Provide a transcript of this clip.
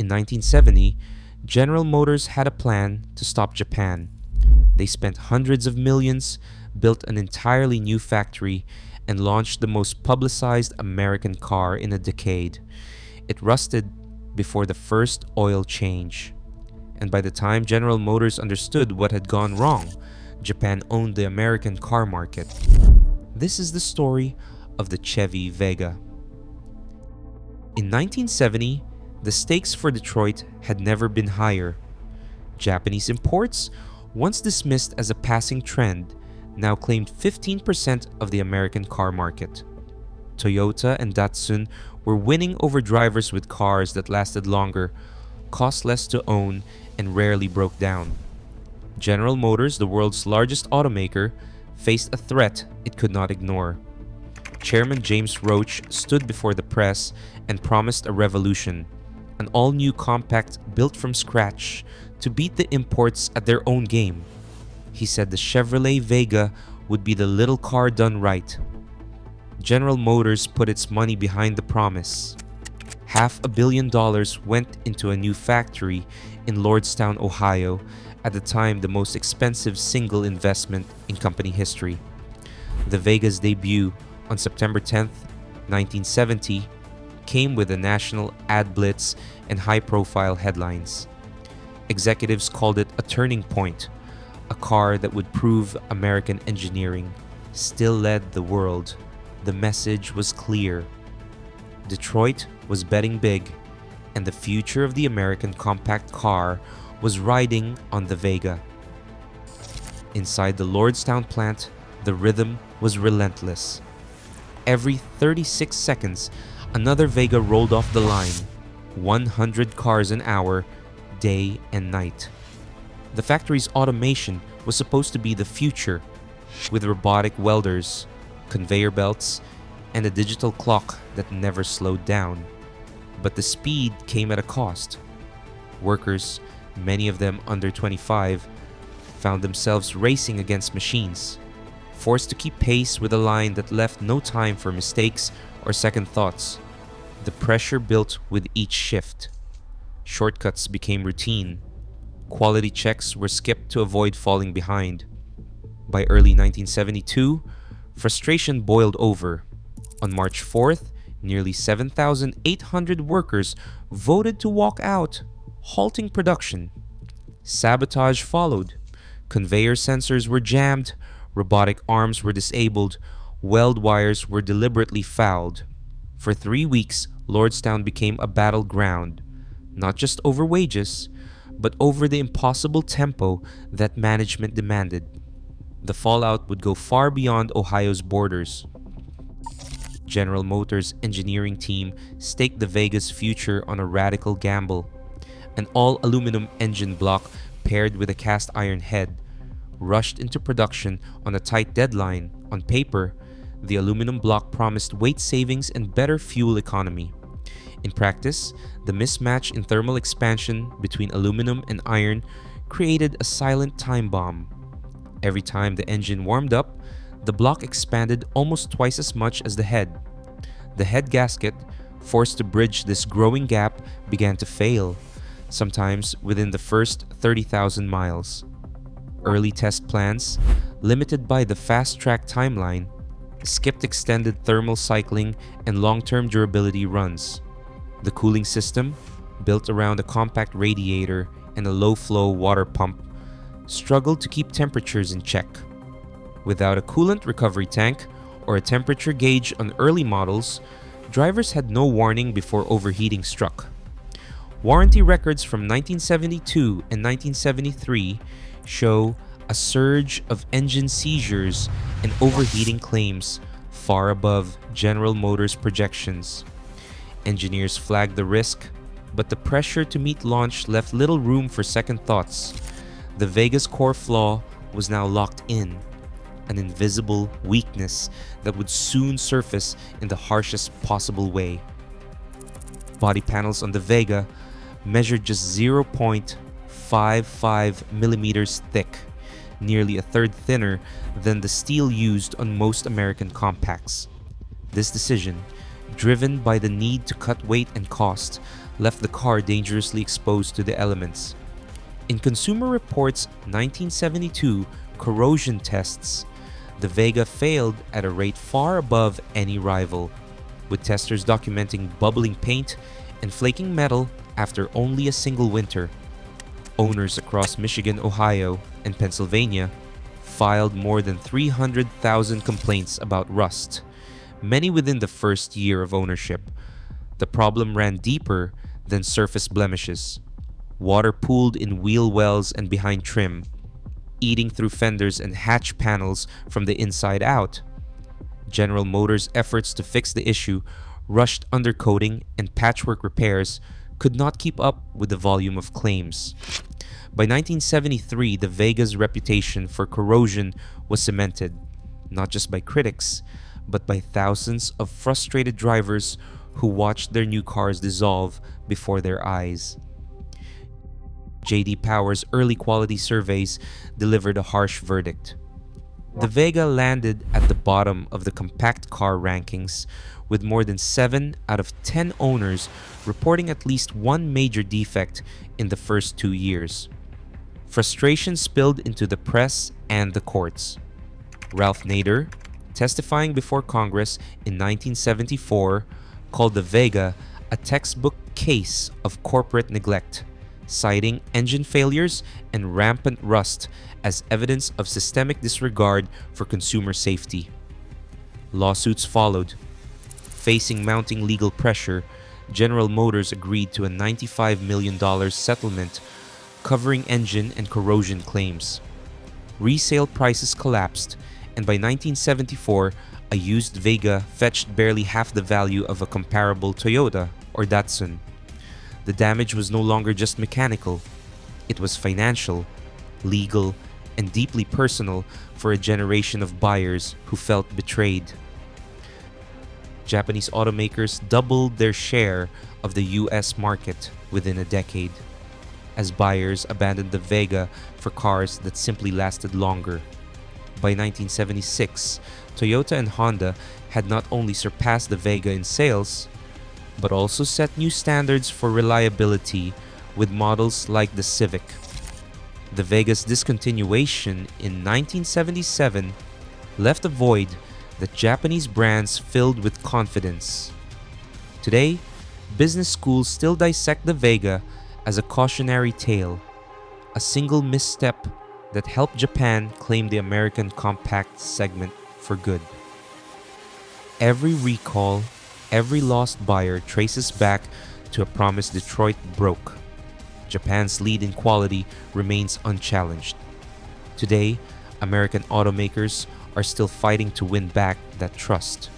In 1970, General Motors had a plan to stop Japan. They spent hundreds of millions, built an entirely new factory, and launched the most publicized American car in a decade. It rusted before the first oil change. And by the time General Motors understood what had gone wrong, Japan owned the American car market. This is the story of the Chevy Vega. In 1970, the stakes for Detroit had never been higher. Japanese imports, once dismissed as a passing trend, now claimed 15% of the American car market. Toyota and Datsun were winning over drivers with cars that lasted longer, cost less to own, and rarely broke down. General Motors, the world's largest automaker, faced a threat it could not ignore. Chairman James Roach stood before the press and promised a revolution, an all-new compact built from scratch to beat the imports at their own game. He said the Chevrolet Vega would be the little car done right. General Motors put its money behind the promise. $500 million went into a new factory in Lordstown, Ohio, at the time the most expensive single investment in company history. The Vega's debut on September 10, 1970, came with a national ad blitz and high-profile headlines. Executives called it a turning point, a car that would prove American engineering still led the world. The message was clear. Detroit was betting big, and the future of the American compact car was riding on the Vega. Inside the Lordstown plant, the rhythm was relentless. Every 36 seconds, another Vega rolled off the line, 100 cars an hour, day and night. The factory's automation was supposed to be the future, with robotic welders, conveyor belts, and a digital clock that never slowed down. But the speed came at a cost. Workers, many of them under 25, found themselves racing against machines, forced to keep pace with a line that left no time for mistakes or second thoughts. The pressure built with each shift. Shortcuts became routine. Quality checks were skipped to avoid falling behind. By early 1972, frustration boiled over. On March 4th, nearly 7,800 workers voted to walk out, halting production. Sabotage followed. Conveyor sensors were jammed, robotic arms were disabled, weld wires were deliberately fouled. For 3 weeks, Lordstown became a battleground, not just over wages, but over the impossible tempo that management demanded. The fallout would go far beyond Ohio's borders. General Motors' engineering team staked the Vega's future on a radical gamble. An all-aluminum engine block paired with a cast iron head rushed into production on a tight deadline. On paper, the aluminum block promised weight savings and better fuel economy. In practice, the mismatch in thermal expansion between aluminum and iron created a silent time bomb. Every time the engine warmed up, the block expanded almost twice as much as the head. The head gasket, forced to bridge this growing gap, began to fail, sometimes within the first 30,000 miles. Early test plans, limited by the fast-track timeline, skipped extended thermal cycling and long-term durability runs. The cooling system, built around a compact radiator and a low-flow water pump, struggled to keep temperatures in check. Without a coolant recovery tank or a temperature gauge on early models, drivers had no warning before overheating struck. Warranty records from 1972 and 1973 show a surge of engine seizures and overheating claims far above General Motors' projections. Engineers flagged the risk, but the pressure to meet launch left little room for second thoughts. The Vega's core flaw was now locked in, an invisible weakness that would soon surface in the harshest possible way. Body panels on the Vega measured just 0.55 millimeters thick, nearly a third thinner than the steel used on most American compacts. This decision, driven by the need to cut weight and cost, left the car dangerously exposed to the elements. In Consumer Reports' 1972 corrosion tests, the Vega failed at a rate far above any rival, with testers documenting bubbling paint and flaking metal after only a single winter. Owners across Michigan, Ohio, and Pennsylvania filed more than 300,000 complaints about rust, many within the first year of ownership. The problem ran deeper than surface blemishes. Water pooled in wheel wells and behind trim, eating through fenders and hatch panels from the inside out. General Motors' efforts to fix the issue, rushed undercoating, and patchwork repairs could not keep up with the volume of claims. By 1973, the Vega's reputation for corrosion was cemented, not just by critics, but by thousands of frustrated drivers who watched their new cars dissolve before their eyes. J.D. Power's early quality surveys delivered a harsh verdict. The Vega landed at the bottom of the compact car rankings, with more than 7 out of 10 owners reporting at least one major defect in the first 2 years. Frustration spilled into the press and the courts. Ralph Nader, testifying before Congress in 1974, called the Vega a textbook case of corporate neglect, citing engine failures and rampant rust as evidence of systemic disregard for consumer safety. Lawsuits followed. Facing mounting legal pressure, General Motors agreed to a $95 million settlement covering engine and corrosion claims. Resale prices collapsed, and by 1974, a used Vega fetched barely half the value of a comparable Toyota or Datsun. The damage was no longer just mechanical. It was financial, legal, and deeply personal for a generation of buyers who felt betrayed. Japanese automakers doubled their share of the US market within a decade, as buyers abandoned the Vega for cars that simply lasted longer. By 1976, Toyota and Honda had not only surpassed the Vega in sales, but also set new standards for reliability with models like the Civic. The Vega's discontinuation in 1977 left a void that Japanese brands filled with confidence. Today, business schools still dissect the Vega as a cautionary tale, a single misstep that helped Japan claim the American compact segment for good. Every recall, every lost buyer traces back to a promise Detroit broke. Japan's lead in quality remains unchallenged. Today, American automakers are still fighting to win back that trust.